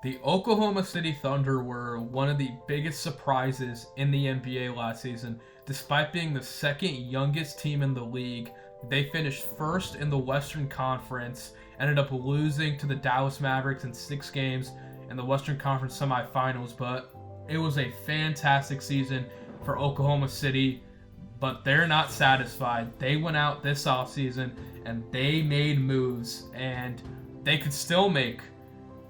The Oklahoma City Thunder were one of the biggest surprises in the NBA last season. Despite being the second youngest team in the league, they finished first in the Western Conference, ended up losing to the Dallas Mavericks in 6 games in the Western Conference semifinals, but it was a fantastic season for Oklahoma City, but they're not satisfied. They went out this offseason and they made moves, and they could still make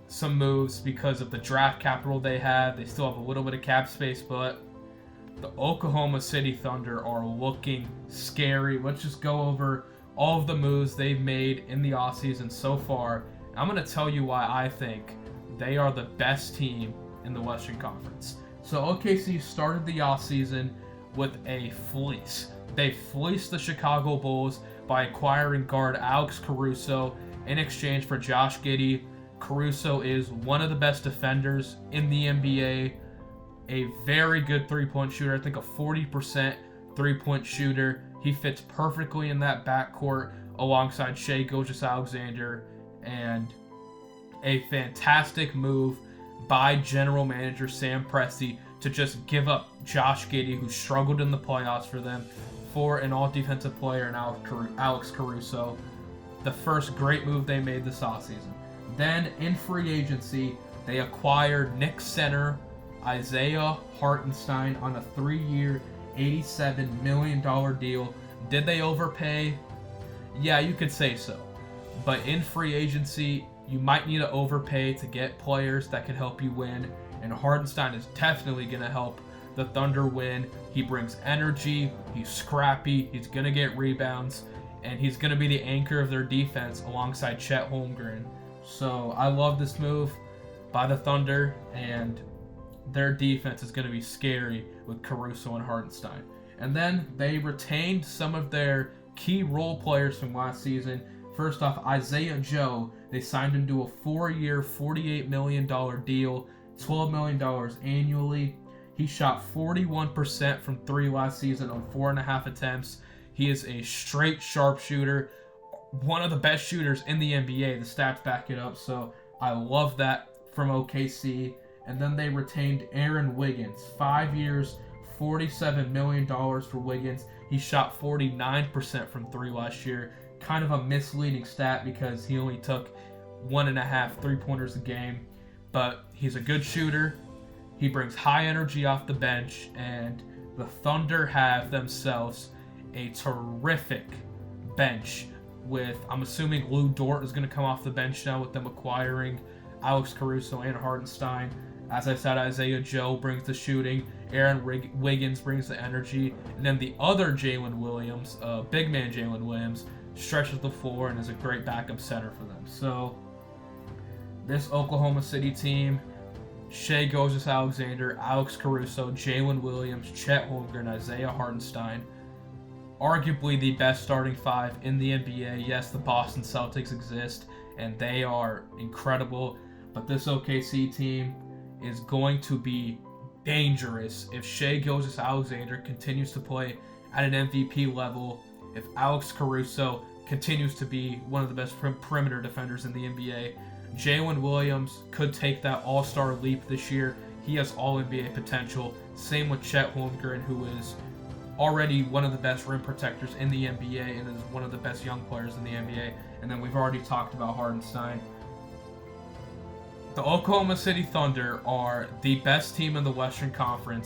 some moves because of the draft capital they have. They still have a little bit of cap space, but the Oklahoma City Thunder are looking scary. Let's just go over all of the moves they've made in the offseason so far. I'm going to tell you why I think they are the best team in the Western Conference. So OKC started the offseason with a fleece. They fleeced the Chicago Bulls by acquiring guard Alex Caruso in exchange for Josh Giddey. Caruso is one of the best defenders in the NBA, a very good three-point shooter. I think a 40% three-point shooter. He fits perfectly in that backcourt alongside Shai Gilgeous-Alexander, and a fantastic move by general manager Sam Presti to just give up Josh Giddey, who struggled in the playoffs for them, for an all-defensive player in Alex Caruso. The first great move they made this offseason. Then, in free agency, they acquired Knicks center Isaiah Hartenstein on a 3-year, $87 million deal. Did they overpay? Yeah, you could say so. But in free agency, you might need to overpay to get players that can help you win, and Hartenstein is definitely going to help the Thunder win. He brings energy, he's scrappy, he's going to get rebounds, and he's going to be the anchor of their defense alongside Chet Holmgren. So I love this move by the Thunder, and their defense is going to be scary with Caruso and Hartenstein. And then they retained some of their key role players from last season. First off, Isaiah Joe. They signed him to a 4-year, $48 million deal, $12 million annually. He shot 41% from 3 last season on 4.5 attempts. He is a straight sharpshooter, one of the best shooters in the NBA. The stats back it up, so I love that from OKC. And then they retained Aaron Wiggins. 5 years, $47 million for Wiggins. He shot 49% from 3 last year. Kind of a misleading stat because he only took 1.5 3-pointers a game. But he's a good shooter. He brings high energy off the bench. And the Thunder have themselves a terrific bench with, I'm assuming Lou Dort is going to come off the bench now with them acquiring Alex Caruso and Hartenstein. As I said, Isaiah Joe brings the shooting, Aaron Wiggins brings the energy, and then the other Jalen Williams, big man Jalen Williams, stretches the floor and is a great backup center for them. So this Oklahoma City team, Shai Gilgeous-Alexander, Alex Caruso, Jalen Williams, Chet Holmgren, Isaiah Hartenstein, arguably the best starting 5 in the NBA. Yes, the Boston Celtics exist, and they are incredible, but this OKC team is going to be dangerous if Shai Gilgeous-Alexander continues to play at an MVP level, if Alex Caruso continues to be one of the best perimeter defenders in the NBA. Jalen Williams could take that all-star leap this year. He has all-NBA potential. Same with Chet Holmgren, who is already one of the best rim protectors in the NBA and is one of the best young players in the NBA. And then we've already talked about Hartenstein. The Oklahoma City Thunder are the best team in the Western Conference.